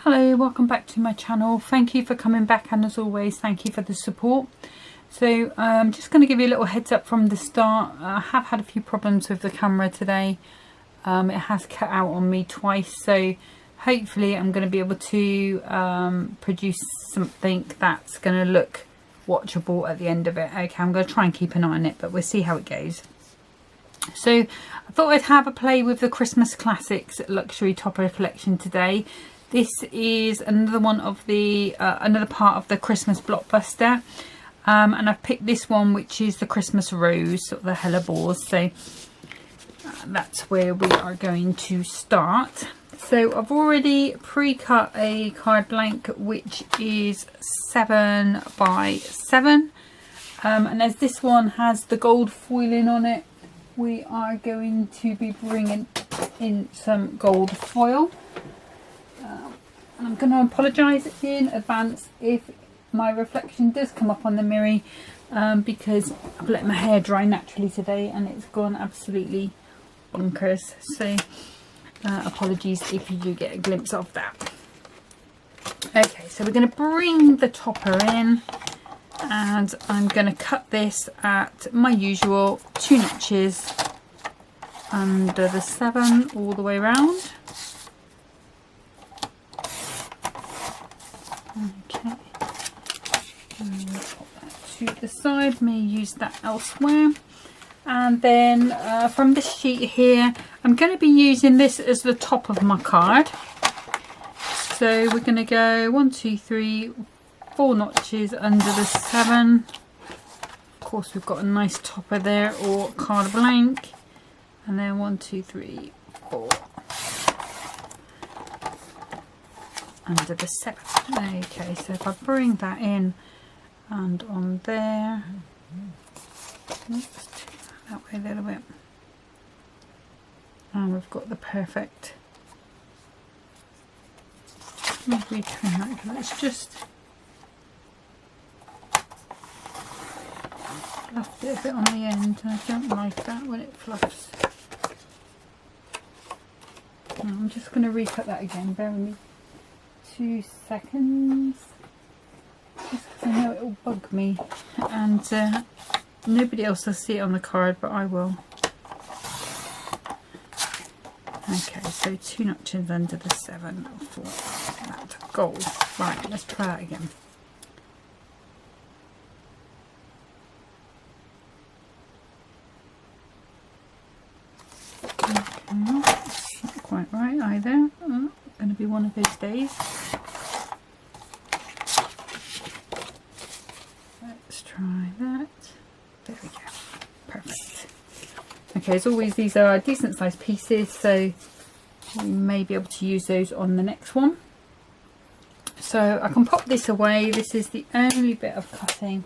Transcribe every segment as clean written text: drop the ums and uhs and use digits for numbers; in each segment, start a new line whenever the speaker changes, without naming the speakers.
Hello, welcome back to my channel. Thank you for coming back, and as always thank you for the support. So I'm just going to give you a little heads up from the start. I have had a few problems with the camera today. It has cut out on me twice, so hopefully I'm going to be able to produce something that's going to look watchable at the end of it. Okay, I'm going to try and keep an eye on it, but we'll see how it goes. So I thought I'd have a play with the Christmas Classics Luxury Topper collection today. This is another one of the another part of the Christmas Blockbuster, and I've picked this one, which is the Christmas Rose, sort of the hellebores. So that's where we are going to start. So I've already pre-cut a card blank, which is 7 by 7, and as this one has the gold foiling on it, we are going to be bringing in some gold foil. And I'm going to apologise in advance if my reflection does come up on the mirror, because I've let my hair dry naturally today and it's gone absolutely bonkers. So apologies if you do get a glimpse of that. Okay, so we're going to bring the topper in, and I'm going to cut this at my usual 2 notches under the 7 all the way around. Okay, and we'll pop that to the side, may use that elsewhere. And then from this sheet here, I'm going to be using this as the top of my card. So we're going to go 1, 2, 3, 4 notches under the 7. Of course, we've got a nice topper there, or card blank, and then 1, 2, 3, 4 under the 7. Okay, so if I bring that in and on there, let's take that way a little bit, and we've got the perfect. Maybe trim that, because it's just fluffed it a bit on the end, and I don't like that when it fluffs. I'm just going to recut that again, bear with me 2 seconds, just because I know it will bug me, and nobody else will see it on the card, but I will. Okay, so 2 notches under the 7 for that gold. Right, let's try that again. Okay, that's not quite right either. Oh, going to be one of those days. Let's try that. There we go. Perfect. Okay, as always, these are decent sized pieces, so we may be able to use those on the next one. So I can pop this away. This is the only bit of cutting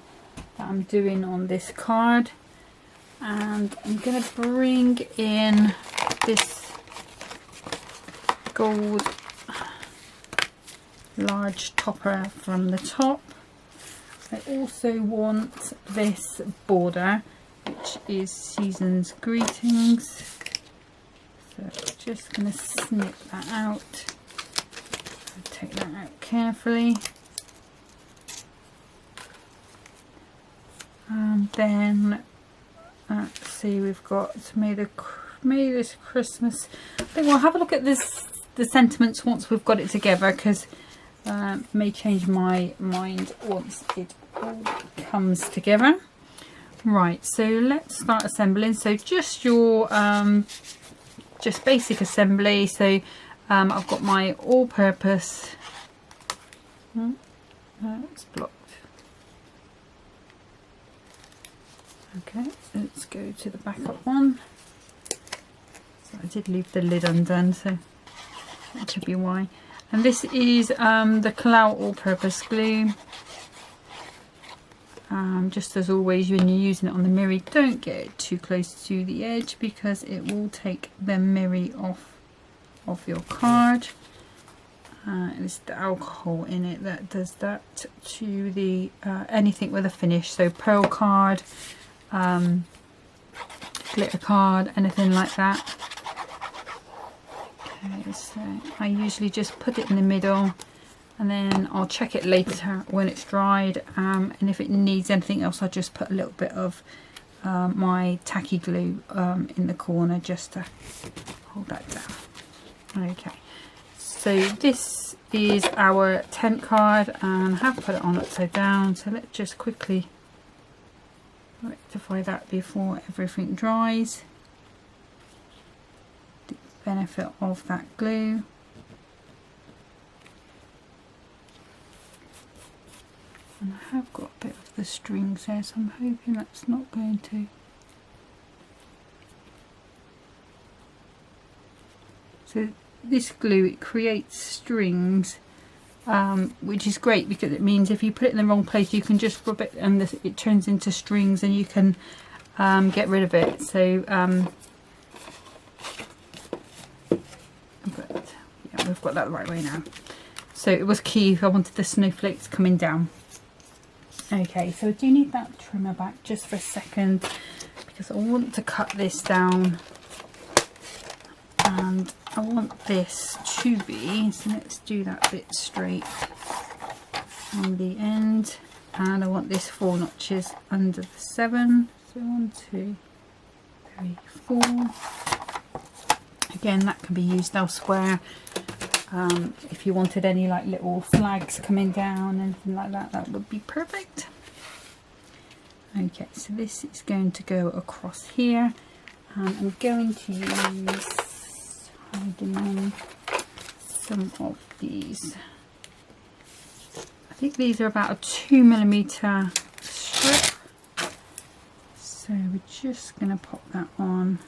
that I'm doing on this card, and I'm going to bring in this gold large topper from the top. I also want this border, which is Season's Greetings. So I'm just going to snip that out. Take that out carefully. And then let's see, we've got May this Christmas. I think we'll have a look at the sentiments once we've got it together, because may change my mind once it all comes together. Right, so let's start assembling. So just your just basic assembly. So I've got my all-purpose. It's blocked. Okay, let's go to the backup one. So I did leave the lid undone, so that could be why. And this is the Clout all-purpose glue. Just as always, when you're using it on the mirror, don't get it too close to the edge, because it will take the mirror off of your card. It's the alcohol in it that does that to the anything with a finish. So pearl card, glitter card, anything like that. Okay, so I usually just put it in the middle, and then I'll check it later when it's dried, and if it needs anything else I'll just put a little bit of my tacky glue in the corner just to hold that down. Okay, so this is our tent card, and I have put it on upside down, so let's just quickly rectify that before everything dries. The benefit of that glue. And I have got a bit of the strings there, so I'm hoping that's not going to. So this glue, it creates strings, which is great because it means if you put it in the wrong place you can just rub it and it turns into strings and you can get rid of it. So but yeah, we've got that the right way now. So it was key if I wanted the snowflakes coming down. Okay, so I do need that trimmer back just for a second because I want to cut this down, and I want this to be, so let's do that bit straight on the end, and I want this 4 notches under the 7, so 1, 2, 3, 4. Again, that can be used elsewhere. If you wanted any like little flags coming down, anything like that, that would be perfect. Okay, so this is going to go across here, and I'm going to use some of these. I think these are about a 2mm strip, so we're just going to pop that on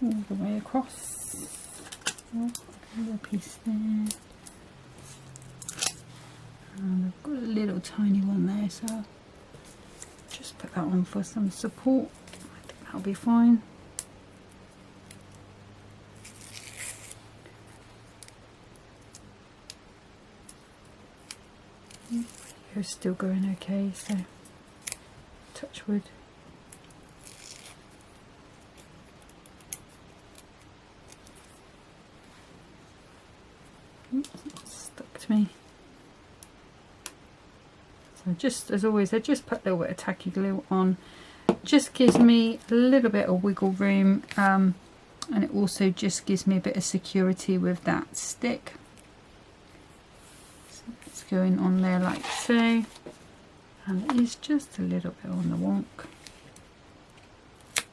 all the way across. Oh, a little piece there, and I've got a little tiny one there, so I'll just put that on for some support. I think that'll be fine. You're still going okay, so touch wood. Oops, it's stuck to me. So just as always, I just put a little bit of tacky glue on. Just gives me a little bit of wiggle room, and it also just gives me a bit of security with that stick. So it's going on there like so, and it is just a little bit on the wonk. So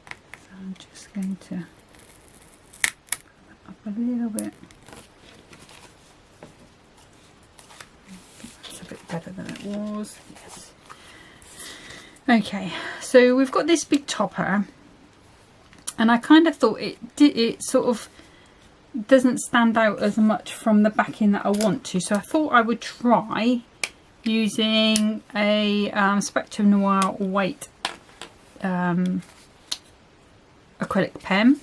I'm just going to put that up a little bit. A bit better than it was. Yes. Okay, so we've got this big topper, and I kind of thought it sort of doesn't stand out as much from the backing that I want to, so I thought I would try using a Spectrum Noir white acrylic pen,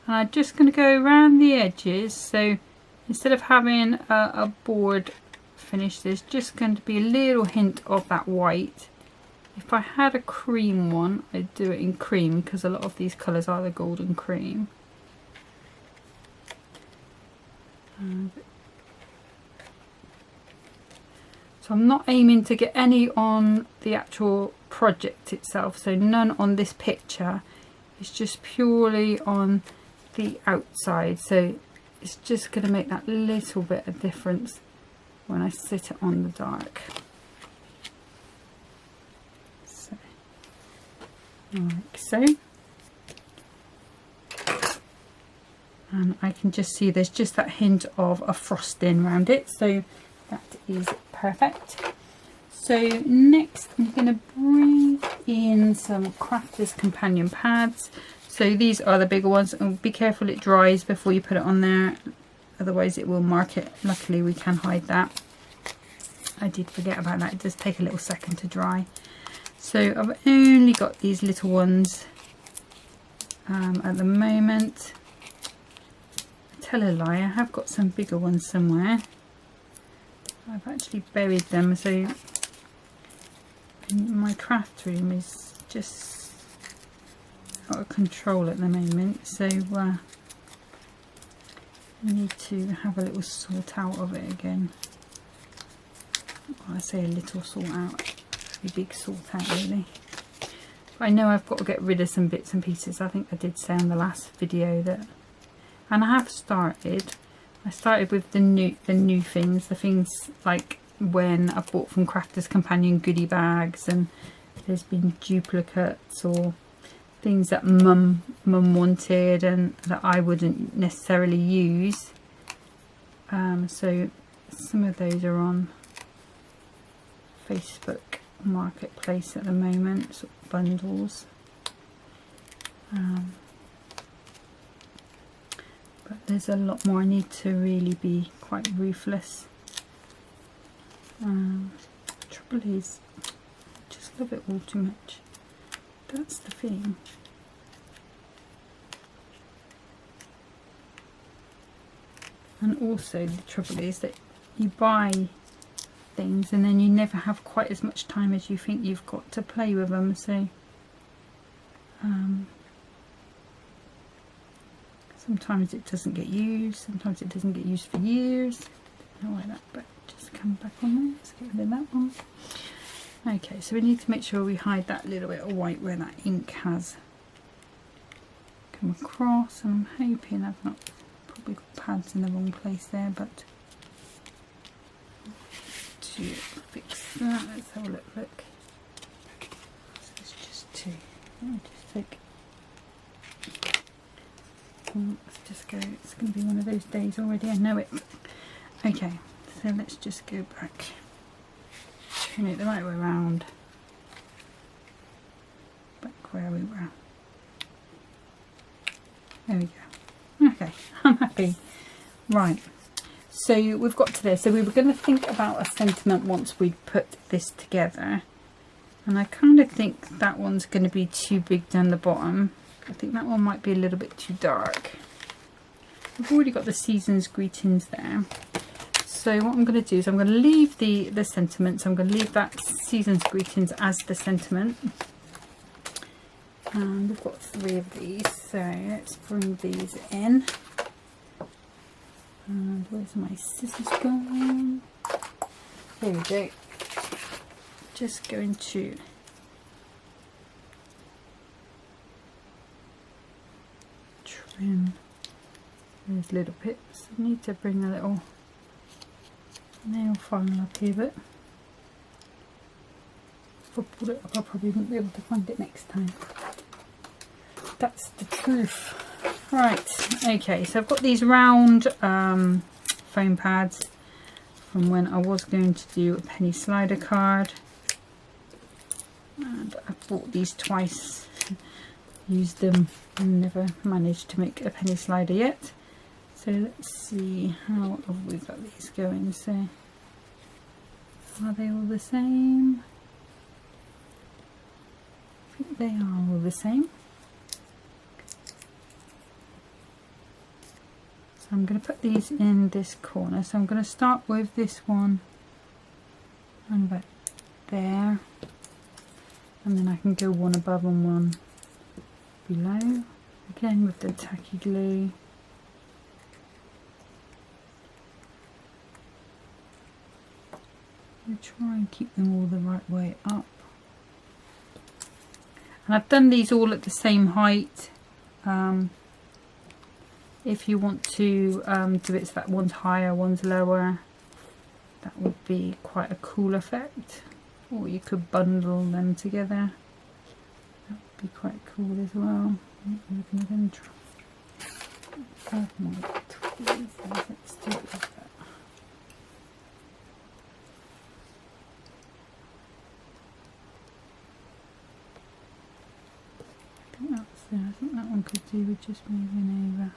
and I'm just going to go around the edges. So instead of having a board finish, there's just going to be a little hint of that white. If I had a cream one, I'd do it in cream because a lot of these colours are the golden cream. So I'm not aiming to get any on the actual project itself, so none on this picture. It's just purely on the outside, so it's just going to make that little bit of difference when I sit it on the dark. So, like so. And I can just see there's just that hint of a frosting around it, so that is perfect. So next I'm going to bring in some Crafters Companion pads. So these are the bigger ones, and be careful it dries before you put it on there, otherwise it will mark it. Luckily we can hide that. I did forget about that, it does take a little second to dry. So I've only got these little ones at the moment. I tell a lie, I have got some bigger ones somewhere. I've actually buried them, so my craft room is just out of control at the moment, so I need to have a little sort out of it again. Well, I say a little sort out, a big sort out really. But I know I've got to get rid of some bits and pieces. I think I did say in the last video that, and I have started. I started with the new things, the things like when I bought from Crafter's Companion goodie bags, and there's been duplicates or things that mum wanted and that I wouldn't necessarily use. So some of those are on Facebook Marketplace at the moment, sort of bundles. But there's a lot more. I need to really be quite ruthless. Trouble is, I just love it all too much. That's the thing. And also the trouble is that you buy things and then you never have quite as much time as you think you've got to play with them. So sometimes it doesn't get used, sometimes it doesn't get used for years. Not like that, but just come back on there. Let's get rid of that one. Okay, so we need to make sure we hide that little bit of white where that ink has come across. And I'm hoping I've not probably got pads in the wrong place there, but to fix that, let's have a look. So it's just two. Let me just take. Let's just go. It's going to be one of those days already. I know it. Okay, so let's just go back. Turn it the right way around. Back where we were. There we go. Okay, I'm happy. Right. So we've got to there. So we were going to think about a sentiment once we put this together. And I kind of think that one's going to be too big down the bottom. I think that one might be a little bit too dark. We've already got the season's greetings there. So what I'm going to do is I'm going to leave the sentiments. I'm going to leave that season's greetings as the sentiment. And we've got 3 of these. So let's bring these in. And where's my scissors going? There we go. Just going to trim those little bits. I need to bring a little nail file up here, but if I pull it up I probably won't be able to find it next time. That's the truth. Right, okay, so I've got these round foam pads from when I was going to do a penny slider card, and I've bought these twice, used them and never managed to make a penny slider yet. So let's see how we've got these going. So are they all the same? I think they are all the same. So I'm going to put these in this corner. So I'm going to start with this one and about there, and then I can go one above and one below, again with the tacky glue. I'm going to try and keep them all the right way up. And I've done these all at the same height. If you want to do it so that one's higher, one's lower, that would be quite a cool effect. Or you could bundle them together. That would be quite cool as well. Let's do it like that. I think that's there. I think that one could do with just moving over.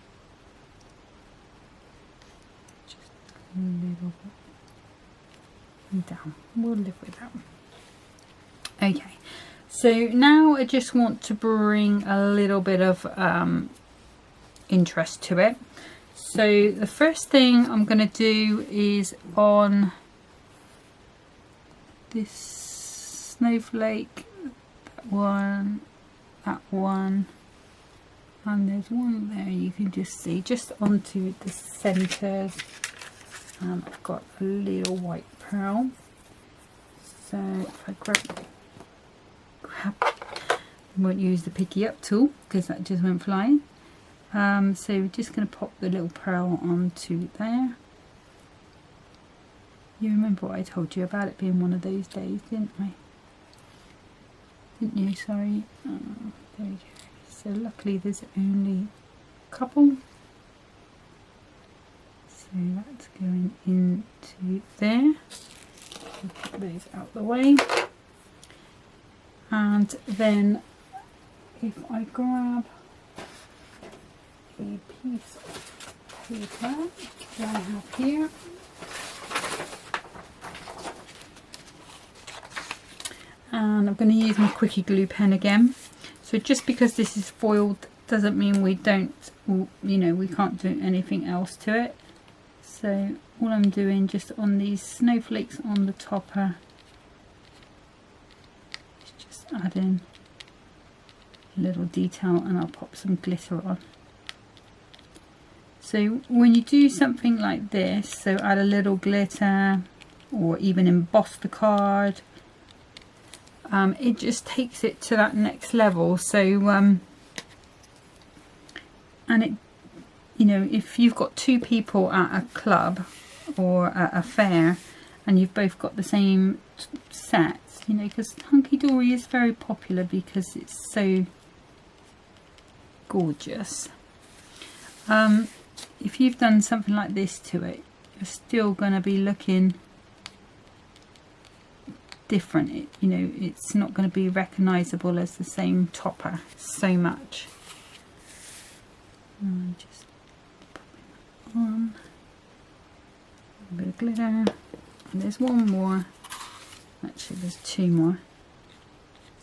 Just a little bit. And down. We'll live with that. Okay. So now I just want to bring a little bit of interest to it. So the first thing I'm going to do is on this snowflake, that one, and there's one there you can just see just onto the centres. I've got a little white pearl, so if I grab I won't use the picky up tool because that just went flying. So we're just going to pop the little pearl onto there. You remember what I told you about it being one of those days, didn't I? Didn't you? Sorry. There we go. So luckily there's only a couple. So that's going into there. We'll put those out the way. And then if I grab a piece of paper that I have here, and I'm going to use my quickie glue pen again. So just because this is foiled doesn't mean we don't, you know, we can't do anything else to it. So all I'm doing just on these snowflakes on the topper is just adding a little detail, and I'll pop some glitter on. So when you do something like this, so add a little glitter or even emboss the card, it just takes it to that next level. So and it, you know, if you've got two people at a club or at a fair and you've both got the same sets, you know, because Hunkydory is very popular because it's so gorgeous. If you've done something like this to it, you're still going to be looking different. You know, it's not going to be recognizable as the same topper so much. Just pop it on a bit of glitter, and there's one more, actually there's two more.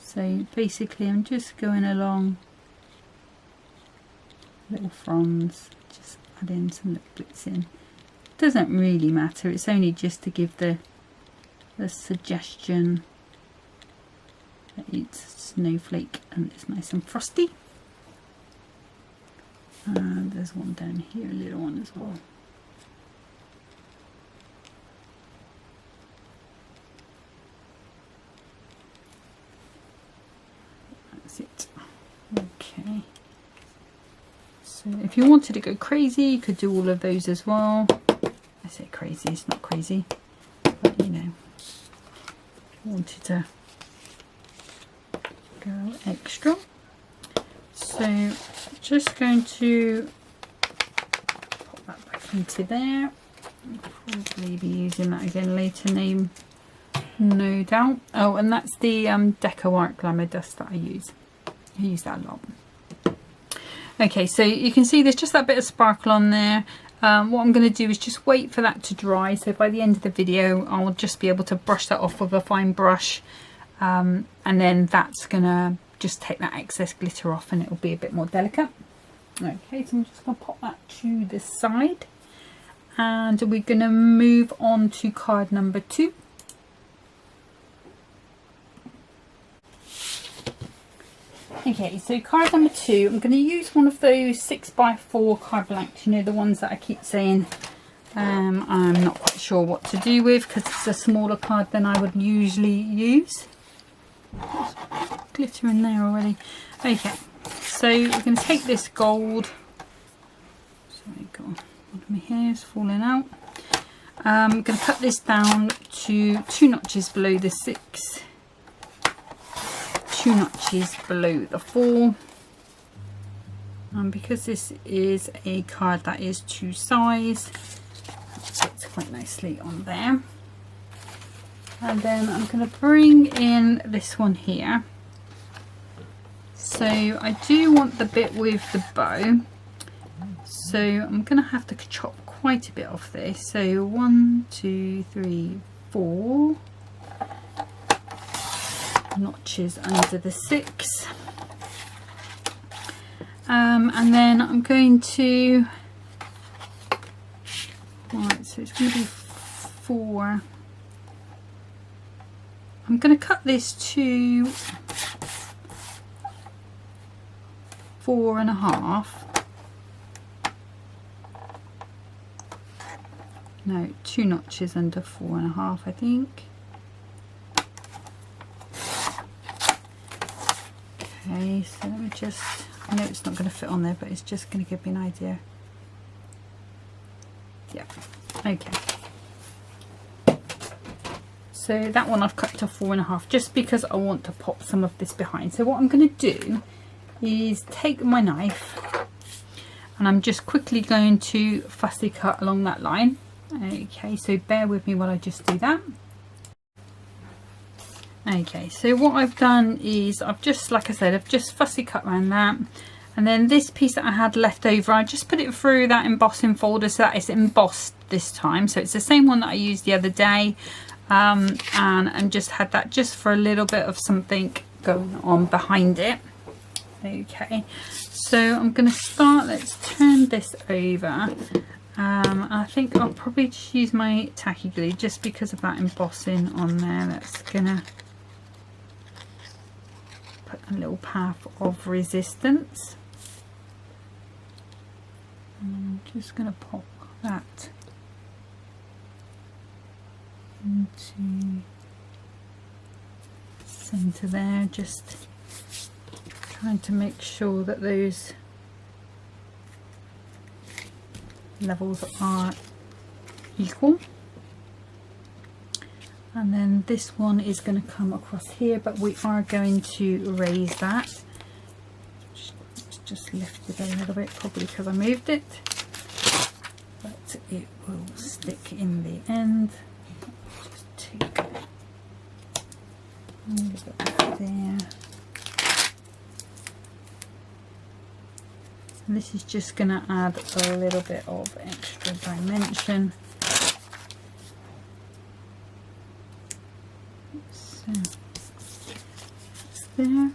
So basically I'm just going along little fronds, just adding some little bits in. Doesn't really matter, it's only just to give the suggestion that it's a snowflake and it's nice and frosty. And there's one down here, a little one as well. That's it. Okay. So if you wanted to go crazy, you could do all of those as well. I say crazy, it's not crazy, but you know, if you wanted to go extra. So just going to pop that back into there. I'll probably be using that again later, no doubt. Oh, and that's the Deco Art Glamour dust that I use. I use that a lot. Okay, so you can see there's just that bit of sparkle on there. What I'm going to do is just wait for that to dry. So by the end of the video, I'll just be able to brush that off with a fine brush. And then that's going to just take that excess glitter off and it'll be a bit more delicate. Okay, so I'm just going to pop that to the side. And we're going to move on to card number 2. Okay, so card number 2, I'm going to use one of those 6x4 card blanks, you know, the ones that I keep saying I'm not quite sure what to do with because it's a smaller card than I would usually use. There's glitter in there already. Okay, so we're going to take this gold. Sorry, God, one of my hair's falling out. I'm going to cut this down to 2 notches below the 6. 2 notches below the 4, and because this is a card that is to size, it fits quite nicely on there. And then I'm going to bring in this one here. So I do want the bit with the bow, so I'm going to have to chop quite a bit off this. So 1, 2, 3, 4 notches under the 6, and then I'm going to, right, so it's going to be 4. I'm going to cut this to 4.5. No, 2 notches under 4.5, I think. Okay, so let me just, I know it's not going to fit on there, but it's just going to give me an idea. Yeah, okay. So that one I've cut to 4.5 just because I want to pop some of this behind. So what I'm going to do is take my knife and I'm just quickly going to fussy cut along that line. Okay, so bear with me while I just do that. Okay, so what I've done is I've just, like I said, I've just fussy cut around that. And then this piece that I had left over, I just put it through that embossing folder so that it's embossed this time. So it's the same one that I used the other day. And just had that just for a little bit of something going on behind it. Okay, so I'm going to start, let's turn this over. I think I'll probably just use my tacky glue just because of that embossing on there. That's gonna put a little path of resistance. And I'm just going to pop that into center there, just trying to make sure that those levels are equal. And then this one is going to come across here, but we are going to raise that. It's just lifted a little bit, probably because I moved it, but it will stick in the end. Just take a little bit there. And this is just going to add a little bit of extra dimension. So it's there.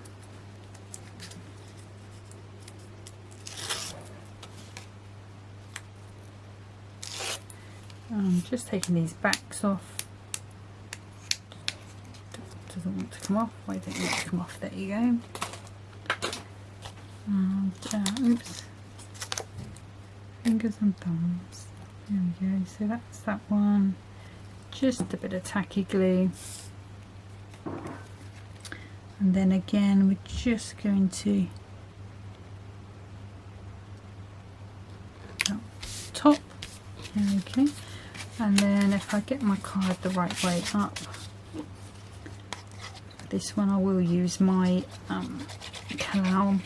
I'm just taking these backs off. Doesn't want to come off. Why don't you want to come off? There you go. And oops, fingers and thumbs. There we go. So that's that one. Just a bit of tacky glue. And then again, we're just going to top. Okay. And then if I get my card the right way up, this one I will use my cowl.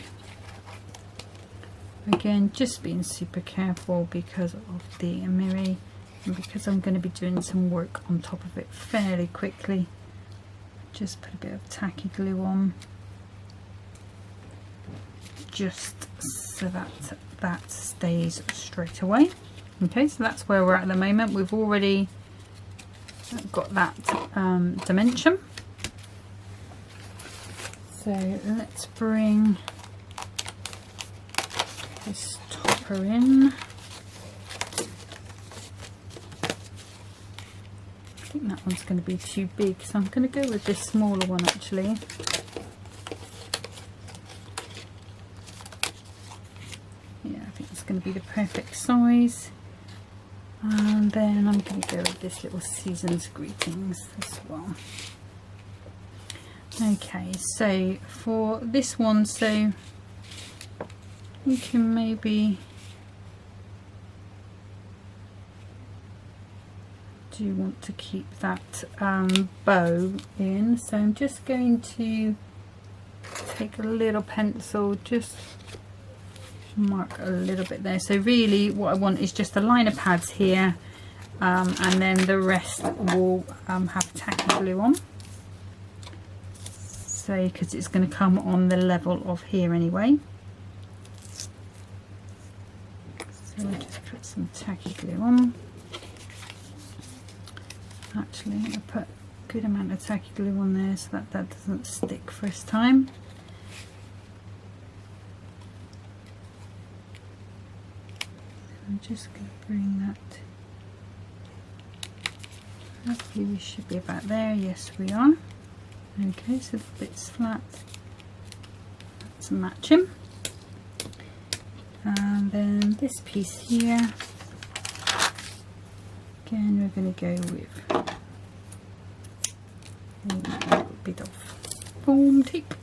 Again, just being super careful because of the emery and because I'm going to be doing some work on top of it fairly quickly. Just put a bit of tacky glue on, just so that that stays straight away. Okay, so that's where we're at the moment. We've already got that dimension. So let's bring this topper in. I think that one's going to be too big, so I'm going to go with this smaller one actually. Yeah, I think it's going to be the perfect size. And then I'm going to go with this little season's greetings as well. Okay, so for this one, so we can maybe do want to keep that bow in, so I'm just going to take a little pencil, just mark a little bit there. So really what I want is just a line of pads here, and then the rest will have tacky glue on, so because it's going to come on the level of here anyway. So we'll just put some tacky glue on. Actually, I'm going to put a good amount of tacky glue on there so that that doesn't stick first time. I'm just going to bring that. Hopefully we should be about there. Yes, we are. Okay, so the bit's flat. That's matching. this piece here, again we're going to go with a little bit of foam tape.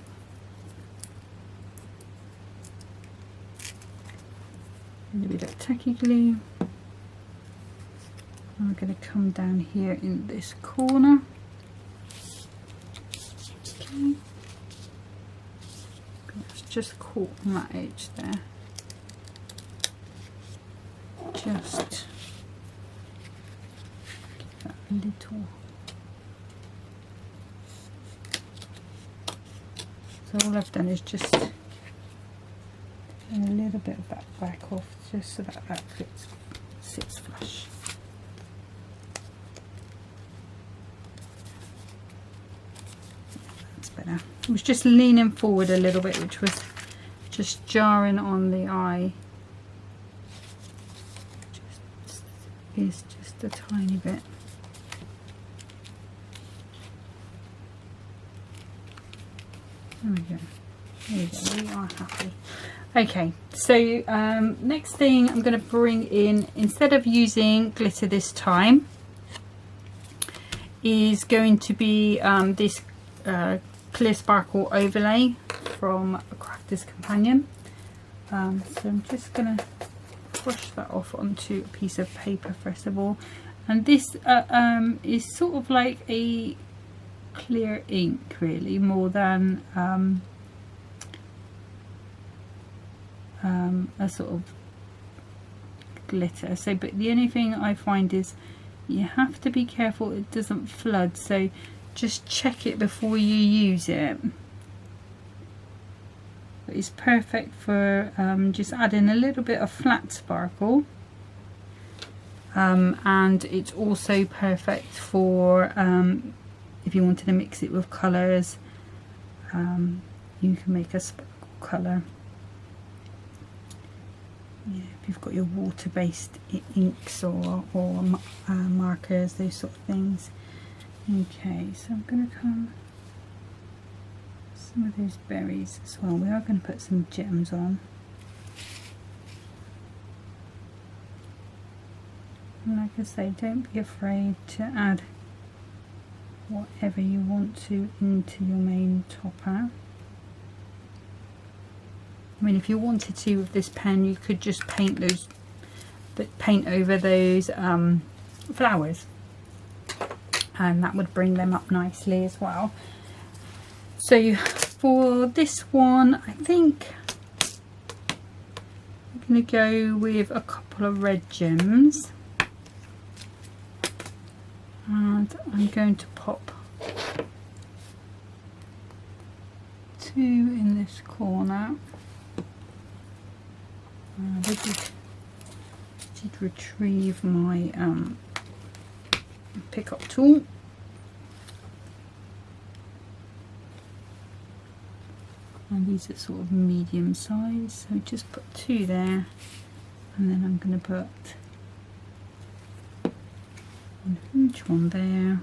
A little bit of tacky glue. And we're going to come down here in this corner. Okay. Let's just caught on that edge there. Just give that a little. So all I've done is just a little bit of that back off, just so that that sits flush. That's better. I was just leaning forward a little bit, which was just jarring on the eye. Is just a tiny bit. There we go. There we go. We are happy. Okay, so next thing I'm going to bring in, instead of using glitter this time, is going to be this clear sparkle overlay from Crafter's Companion. So I'm just going to brush that off onto a piece of paper first of all, and this is sort of like a clear ink, really, more than a sort of glitter. So, but the only thing I find is you have to be careful it doesn't flood, so just check it before you use it. But it's perfect for just adding a little bit of flat sparkle, and it's also perfect for if you wanted to mix it with colours. You can make a sparkle colour. Yeah, if you've got your water-based inks or markers, those sort of things. Okay, so I'm going to come some of those berries as well. We are going to put some gems on. And like I say, don't be afraid to add whatever you want to into your main topper. I mean, if you wanted to with this pen, you could just paint over those flowers, and that would bring them up nicely as well. So for this one, I think I'm going to go with a couple of red gems, and I'm going to pop 2 in this corner. I did retrieve my pick-up tool. And these are sort of medium size, so just put 2 there, and then I'm going to put a huge one there,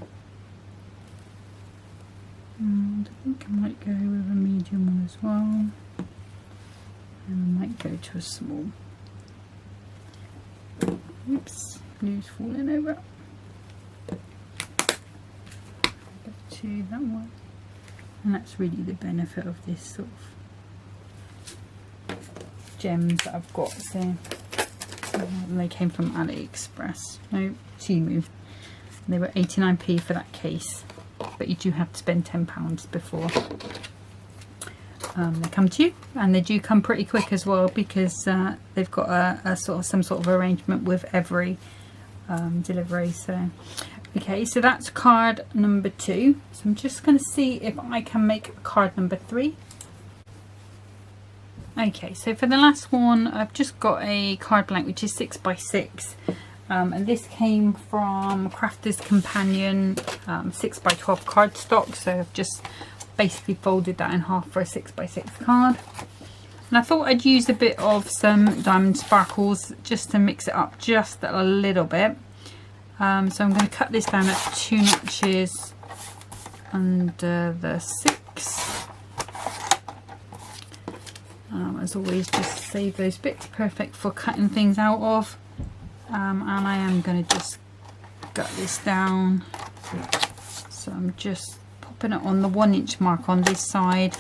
and I think I might go with a medium one as well, and I might go to a small. Oops, glue's falling over. Go to that one. And that's really the benefit of this sort of gems that I've got. So they came from AliExpress, no, Temu. They were 89p for that case, but you do have to spend £10 before they come to you, and they do come pretty quick as well, because they've got a sort of some sort of arrangement with every delivery. So okay, so that's card number 2. So I'm just going to see if I can make card number 3. Okay, so for the last one, I've just got a card blank which is 6x6, and this came from Crafter's Companion 6x12 cardstock. So I've just basically folded that in half for a 6x6 card, and I thought I'd use a bit of some diamond sparkles just to mix it up just a little bit. So I'm going to cut this down at 2 notches under the 6, As always, just save those bits, perfect for cutting things out of. And I am going to just gut this down, so I'm just popping it on the 1 inch mark on this side,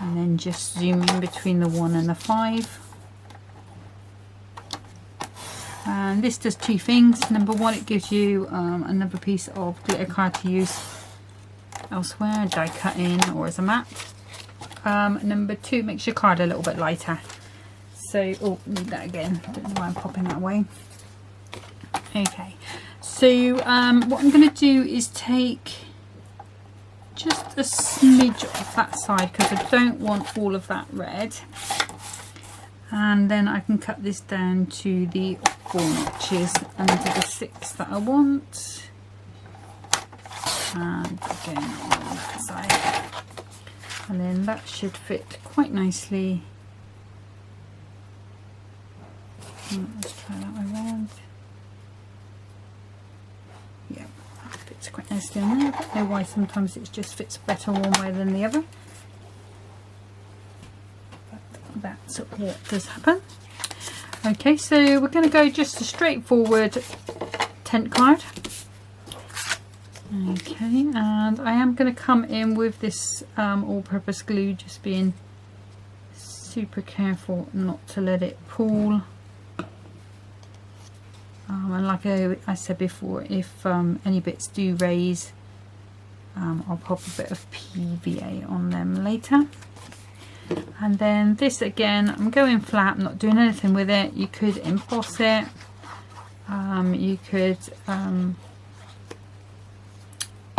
and then just zooming between the 1 and the 5. And this does two things. Number one, it gives you another piece of glitter card to use elsewhere, die cutting or as a mat. Number two, it makes your card a little bit lighter. So, oh, need that again, don't know why I'm popping that away. Okay, so what I'm going to do is take just a smidge off that side, because I don't want all of that red, and then I can cut this down to the 4 notches under the 6 that I want, and again on that side, and then that should fit quite nicely. Let's try that way around. Yeah, that fits quite nicely in there. I don't know why sometimes it just fits better one way than the other, but that's what does happen. Okay, so we're going to go just a straightforward tent card. Okay, and I am going to come in with this all-purpose glue, just being super careful not to let it pool. And like I said before, if any bits do raise, I'll pop a bit of PVA on them later. And then this again, I'm going flat, I'm not doing anything with it. You could emboss it, you could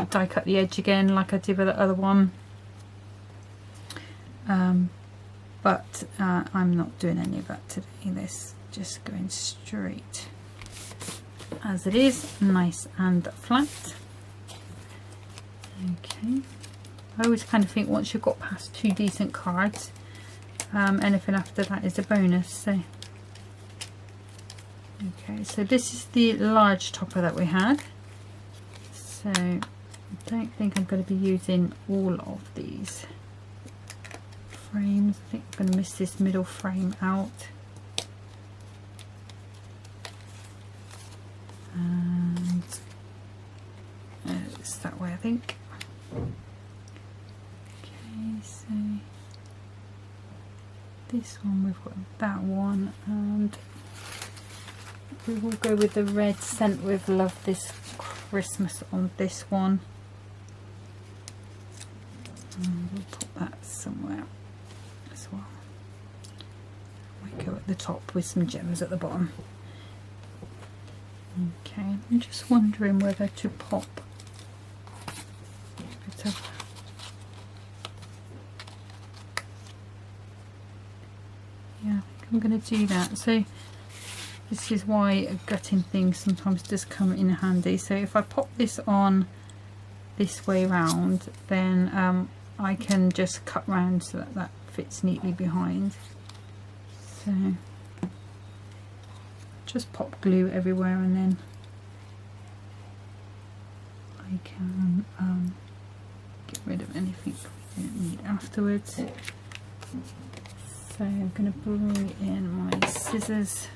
die cut the edge again like I did with the other one, but I'm not doing any of that today. This just going straight as it is, nice and flat. Okay, I always kind of think once you've got past 2 decent cards, anything after that is a bonus. So okay, so this is the large topper that we had, so I don't think I'm going to be using all of these frames. I think I'm going to miss this middle frame out. And it's that way, I think. Okay, so this one, we've got that one, and we will go with the red Sent with Love This Christmas on this one. And we'll put that somewhere as well. We go at the top with some gems at the bottom. Okay, I'm just wondering whether to pop a bit of, yeah, I think I'm going to do that. So this is why gutting things sometimes does come in handy. So if I pop this on this way round, then I can just cut round so that that fits neatly behind. So just pop glue everywhere, and then I can get rid of anything we don't need afterwards. So I'm going to bring in my scissors,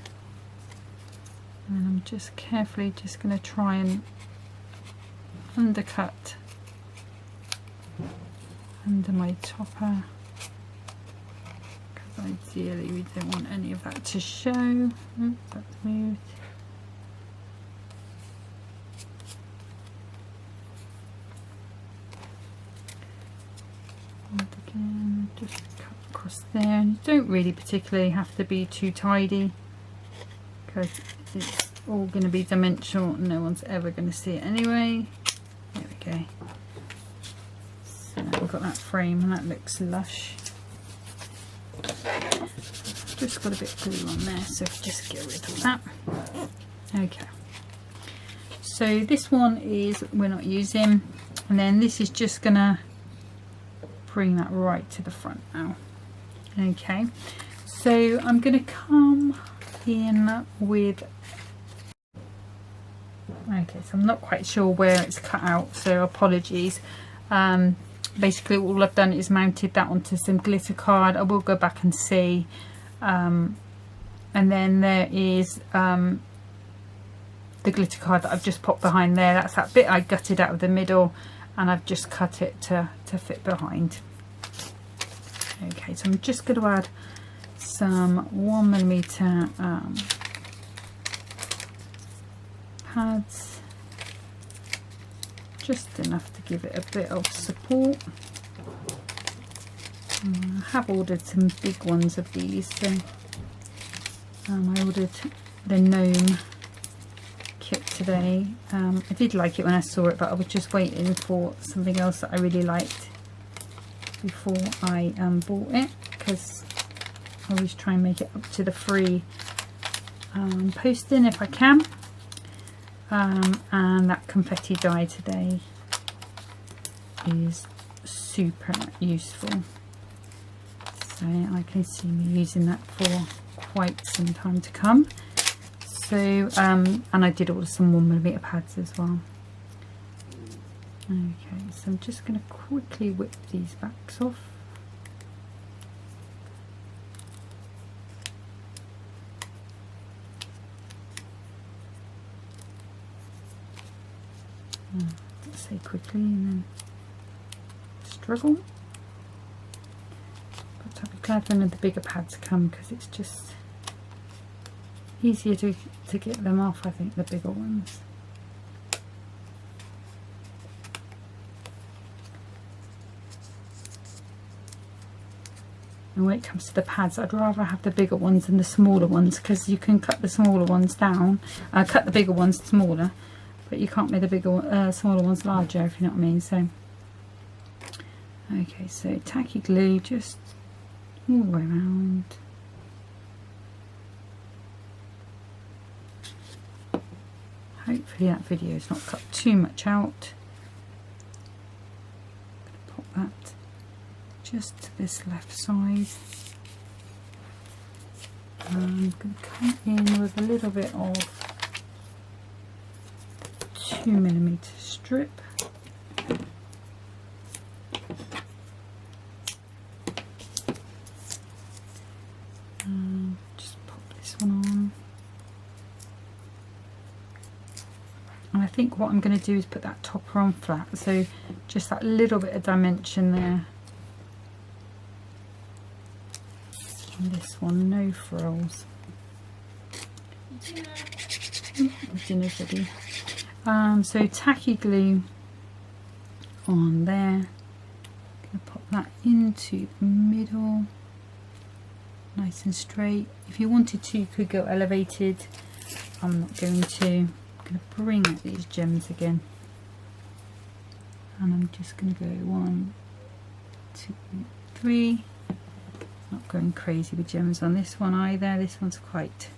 and I'm just carefully just going to try and undercut under my topper, because ideally we don't want any of that to show. Oops, that's moved. And again, just cut across there, and you don't really particularly have to be too tidy, because it's all going to be dimensional and no one's ever going to see it anyway. There we go. So we've got that frame and that looks lush. Just got a bit of glue on there, so just get rid of that. Okay, so this one is we're not using, and then this is just gonna bring that right to the front now. Okay, so I'm gonna come in with, okay, so I'm not quite sure where it's cut out, so apologies. basically all I've done is mounted that onto some glitter card. I will go back and see. And then there is the glitter card that I've just popped behind there. That's that bit I gutted out of the middle, and I've just cut it to fit behind. Okay, so I'm just going to add some 1mm pads, just enough to give it a bit of support. I have ordered some big ones of these, so I ordered the gnome kit today. I did like it when I saw it, but I was just waiting for something else that I really liked before I bought it, because I always try and make it up to the free posting if I can. And that confetti die today is super useful, so I can see me using that for quite some time to come. So and I did order some 1mm pads as well. Okay, so I'm just going to quickly whip these backs off. Let's say quickly and then struggle. But I'll be glad when the bigger pads come, because it's just easier to get them off, I think, the bigger ones. And when it comes to the pads, I'd rather have the bigger ones than the smaller ones, because you can cut the smaller ones down, cut the bigger ones smaller, but you can't make the bigger, smaller ones larger, if you know what I mean. So, okay, so tacky glue just all the way around. Hopefully that video is not cut too much out. Pop that just to this left side. I'm going to come in with a little bit of 2mm strip. Just pop this one on. And I think what I'm going to do is put that topper on flat, so just that little bit of dimension there. And this one, no frills. Dinner's ready. So tacky glue on there. Gonna pop that into the middle, nice and straight. If you wanted to, you could go elevated. I'm not going to. I'm going to bring out these gems again, and I'm just going to go 1, 2, 3. Not going crazy with gems on this one either. This one's quite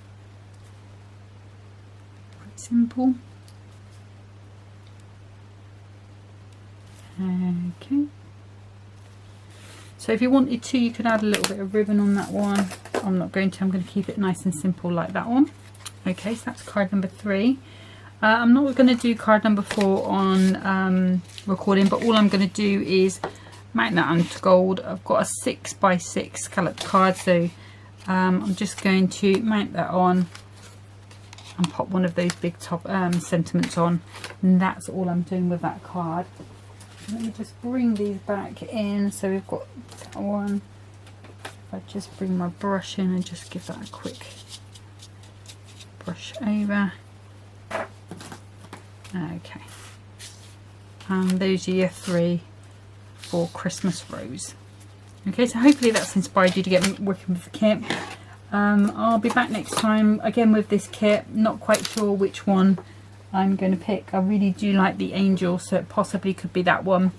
simple. Okay, so if you wanted to, you could add a little bit of ribbon on that one. I'm not going to. I'm going to keep it nice and simple like that one. Okay, so that's card number 3. I'm not going to do card number 4 on recording, but all I'm going to do is mount that onto gold. I've got a 6x6 scalloped card, so I'm just going to mount that on and pop one of those big top sentiments on, and that's all I'm doing with that card. Let me just bring these back in. So we've got that one. If I just bring my brush in and just give that a quick brush over. Okay, and those are your 3 for Christmas Rose. Okay, so hopefully that's inspired you to get working with the kit. I'll be back next time again with this kit. Not quite sure which one I'm going to pick. I really do like the angel, so it possibly could be that one.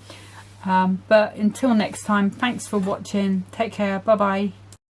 But until next time, thanks for watching. Take care. Bye bye.